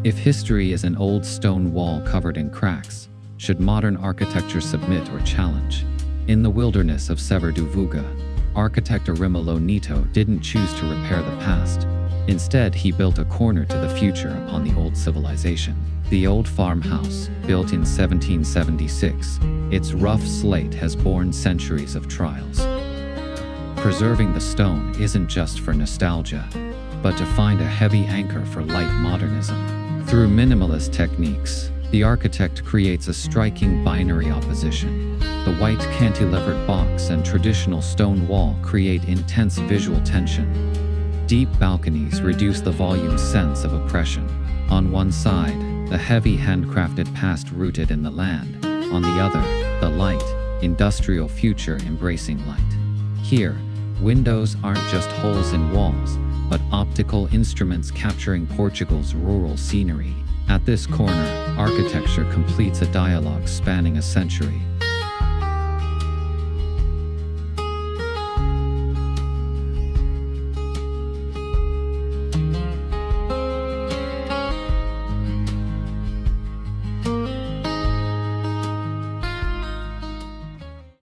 If history is an old stone wall covered in cracks, should modern architecture submit or challenge? In the wilderness of Sever do Vouga, architect Rómulo Neto didn't choose to repair the past. Instead, he built a corner to the future upon the old civilization. The old farmhouse, built in 1776, its rough slate has borne centuries of trials. Preserving the stone isn't just for nostalgia, but to find a heavy anchor for light modernism. Through minimalist techniques, the architect creates a striking binary opposition. The white cantilevered box and traditional stone wall create intense visual tension. Deep balconies reduce the volume's sense of oppression. On one side, the heavy handcrafted past rooted in the land. On the other, the light, industrial future embracing light. Here, windows aren't just holes in walls, but optical instruments capturing Portugal's rural scenery. At this corner, architecture completes a dialogue spanning a century.